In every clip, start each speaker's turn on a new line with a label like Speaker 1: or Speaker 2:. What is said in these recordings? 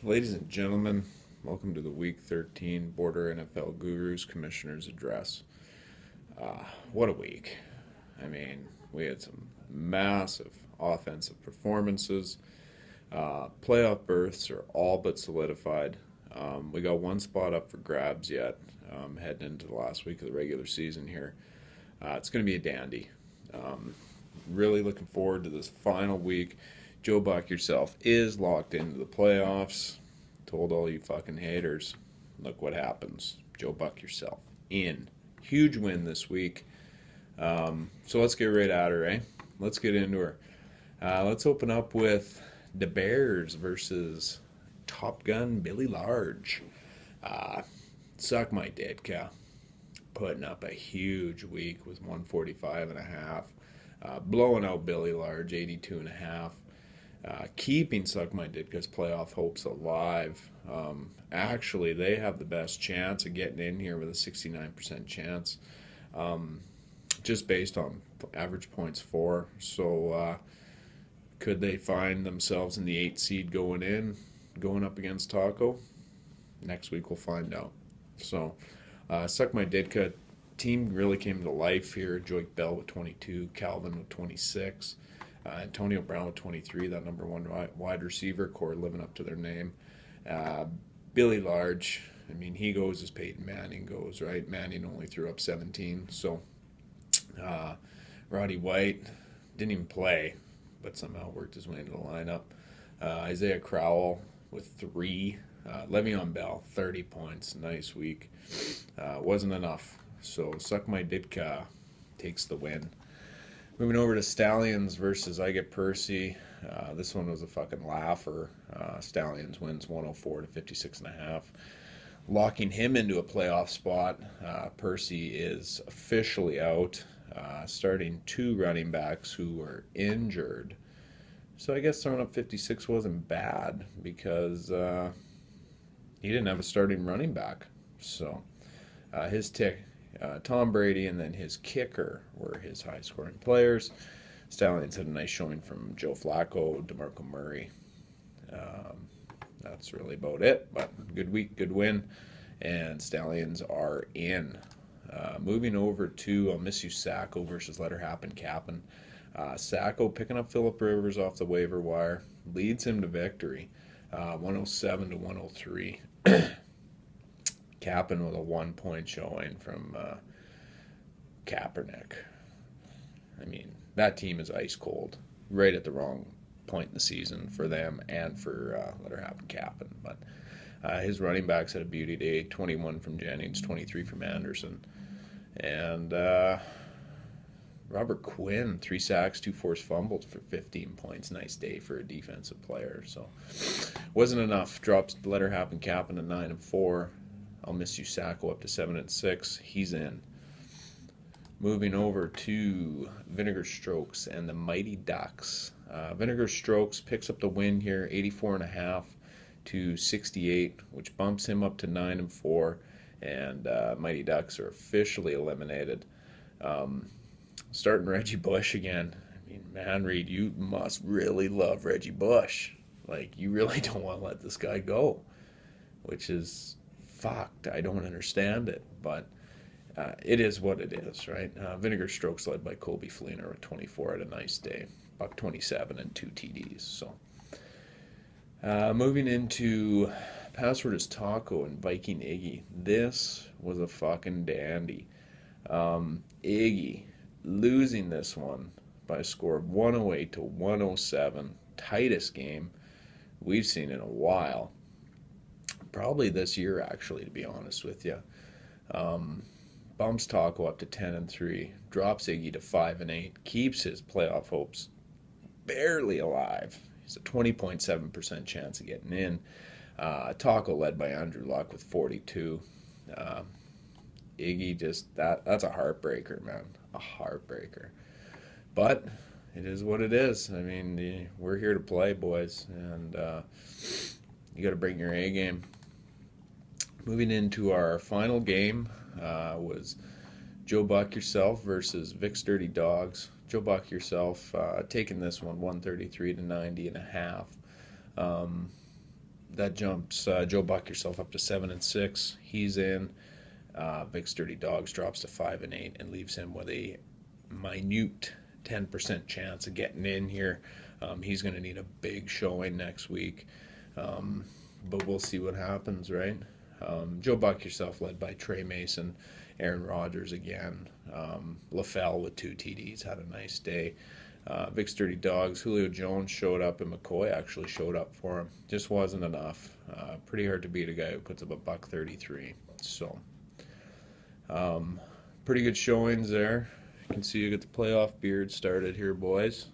Speaker 1: Ladies and gentlemen, welcome to the Week 13 Border NFL Gurus Commissioner's Address. What a week. I mean, we had some massive offensive performances. Playoff berths are all but solidified. We got one spot up for grabs yet, heading into the last week of the regular season here. It's going to be a dandy. Really looking forward to this final week. Joe Buck yourself is locked into the playoffs. Told all you fucking haters, look what happens. Joe Buck yourself in. Huge win this week. So let's get right at her, eh? Let's get into her. Let's open up with the Bears versus Top Gun Billy Large. Suck my Ditka. Putting up a huge week with 145.5. Blowing out Billy Large, 82.5. Keeping Suck My Ditka's playoff hopes alive. Actually, they have the best chance of getting in here with a 69% chance, just based on average points for. So, could they find themselves in the 8th seed going up against Taco? Next week we'll find out. So, Suck My Ditka team really came to life here. Joik Bell with 22, Calvin with 26. Antonio Brown with 23, that number one wide receiver core living up to their name. Billy Large, I mean, he goes as Peyton Manning goes, right? Manning only threw up 17. So, Roddy White didn't even play, but somehow worked his way into the lineup. Isaiah Crowell with 3. Le'Veon Bell, 30 points. Nice week. Wasn't enough. So, Suck My Ditka takes the win. Moving over to Stallions versus I Get Percy. This one was a fucking laugher. Stallions wins 104 to 56.5. Locking him into a playoff spot. Percy is officially out. Starting 2 running backs who were injured. So I guess throwing up 56 wasn't bad because he didn't have a starting running back. So his tick. Tom Brady and then his kicker were his high-scoring players. Stallions had a nice showing from Joe Flacco, DeMarco Murray. That's really about it, but good week, good win, and Stallions are in. Moving over to I'll Miss You Sacco versus Let Her Happen Cap'n. Sacco picking up Phillip Rivers off the waiver wire, leads him to victory, 107 to 103. Cap'n with a 1-point showing from Kaepernick. I mean, that team is ice cold, right at the wrong point in the season for them and for Let Her Happen Cap'n. But his running backs had a beauty day, 21 from Jennings, 23 from Anderson. And Robert Quinn, 3 sacks, 2 forced fumbles for 15 points. Nice day for a defensive player. So wasn't enough. Drops Let Her Happen Cap'n to 9-4. I'll Miss You Sacco up to 7-6. He's in. Moving over to Vinegar Strokes and the Mighty Ducks. Vinegar Strokes picks up the win here, 84.5 to 68, which bumps him up to 9-4. And Mighty Ducks are officially eliminated. Starting Reggie Bush again. I mean, man, Reed, you must really love Reggie Bush. Like, you really don't want to let this guy go, which is fucked. I don't understand it, but it is what it is, right? Vinegar Strokes led by Colby Fleener with 24 at a nice day. Buck 27 and 2 TDs. So moving into Password is Taco and Viking Iggy. This was a fucking dandy. Iggy losing this one by a score of 108 to 107. Tightest game we've seen in a while. Probably this year, actually, to be honest with you. Bumps Taco up to 10-3, drops Iggy to 5-8, keeps his playoff hopes barely alive. He's a 20.7% chance of getting in. Taco led by Andrew Luck with 42. Iggy just that's a heartbreaker, man, a heartbreaker. But it is what it is. I mean, we're here to play, boys, and you got to bring your A game. Moving into our final game was Joe Buck Yourself versus Vic's Dirty Dogs. Joe Buck Yourself taking this one 133 to 90.5. that jumps Joe Buck yourself up to 7-6. He's in. Big Sturdy Dogs drops to 5-8 and leaves him with a minute 10% chance of getting in here. He's going to need a big showing next week, but we'll see what happens, right? Joe Buck yourself led by Trey Mason, Aaron Rodgers again. LaFell with 2 TDs had a nice day. Big Sturdy Dogs, Julio Jones showed up and McCoy actually showed up for him. Just wasn't enough. Pretty hard to beat a guy who puts up a $133. So, pretty good showings there. You can see you get the playoff beard started here, boys.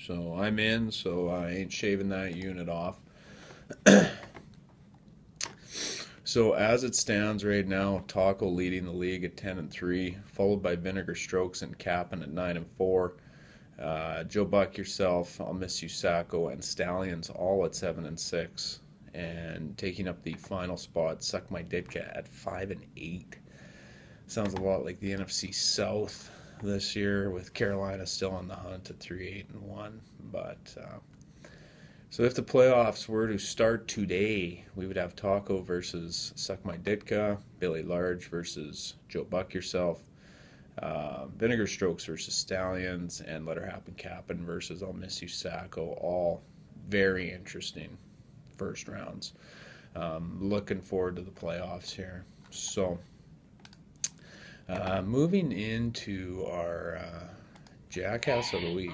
Speaker 1: So I'm in, so I ain't shaving that unit off. So as it stands right now, Taco leading the league at 10-3, followed by Vinegar Strokes and Cap'n at 9-4. Joe Buck yourself, I'll Miss You Sacco, and Stallions all at 7-6, and taking up the final spot, Suck My Ditka at 5-8. Sounds a lot like the NFC South this year, with Carolina still on the hunt at 3-8-1. But so if the playoffs were to start today, we would have Taco versus Suck My Ditka, Billy Large versus Joe Buck yourself, Vinegar Strokes versus Stallions, and Let Her Happen Cap'n versus I'll Miss You Sacco. All very interesting first rounds. Looking forward to the playoffs here. So, moving into our Jackass of the Week.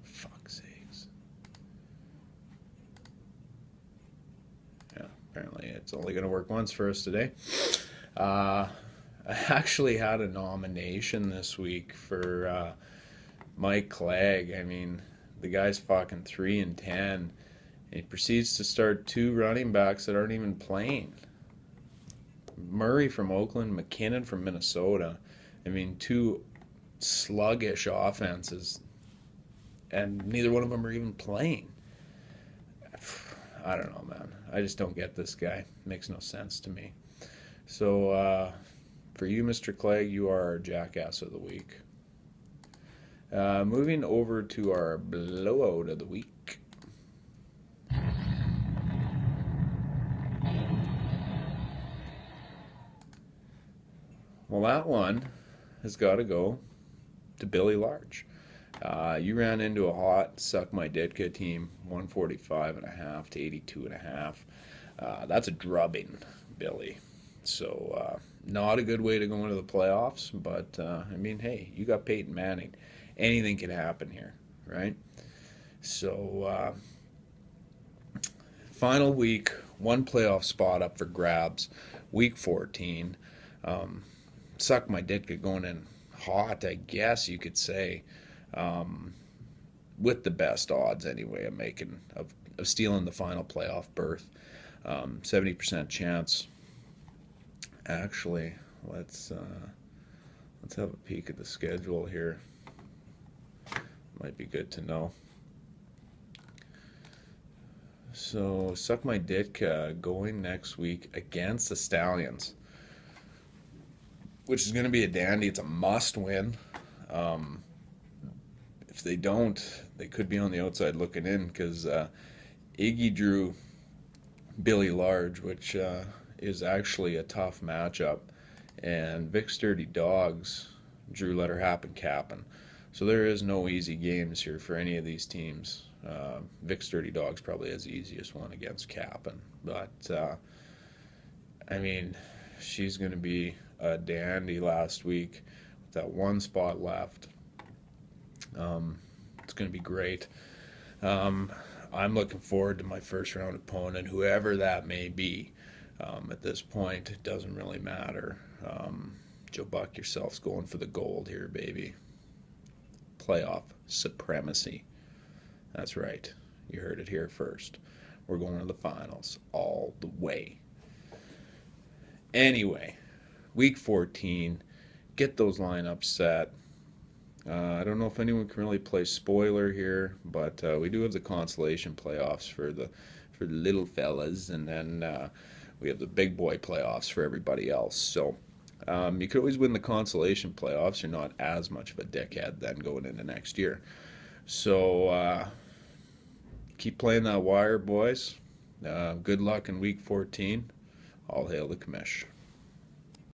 Speaker 1: Fuck's sakes. Yeah, apparently it's only going to work once for us today. I actually had a nomination this week for Mike Clegg. I mean, the guy's fucking 3-10. He proceeds to start 2 running backs that aren't even playing. Murray from Oakland, McKinnon from Minnesota. I mean, 2 sluggish offenses, and neither one of them are even playing. I don't know, man. I just don't get this guy. Makes no sense to me. So, for you, Mr. Clegg, you are our Jackass of the Week. Moving over to our Blowout of the Week. Well, that one has got to go to Billy Large. You ran into a hot Suck My Ditka team, 145.5 to 82.5. That's a drubbing, Billy. So, not a good way to go into the playoffs, but, I mean, hey, you got Peyton Manning. Anything can happen here, right? So, final week, 1 playoff spot up for grabs, week 14. Suck My Ditka going in hot, I guess you could say, with the best odds anyway of stealing the final playoff berth. 70% chance. Actually, let's have a peek at the schedule here. Might be good to know. So Suck My Ditka going next week against the Stallions, which is going to be a dandy. It's a must-win. If they don't, they could be on the outside looking in, because Iggy drew Billy Large, which is actually a tough matchup, and Vic Sturdy Dogs drew Let Her Happen Cap'n. So there is no easy games here for any of these teams. Vic Sturdy Dogs probably has the easiest one against Cap'n, but I mean, she's going to be a dandy last week with that 1 spot left. It's going to be great. I'm looking forward to my first round opponent, whoever that may be. At this point, it doesn't really matter. Joe Buck yourself's going for the gold here, baby. Playoff supremacy. That's right. You heard it here first. We're going to the finals all the way. Anyway, week 14, get those lineups set. I don't know if anyone can really play spoiler here, but we do have the consolation playoffs for the little fellas, and then we have the big boy playoffs for everybody else. So You could always win the consolation playoffs. You're not as much of a dickhead then going into next year. So keep playing that wire, boys. Good luck in week 14. All hail the commish.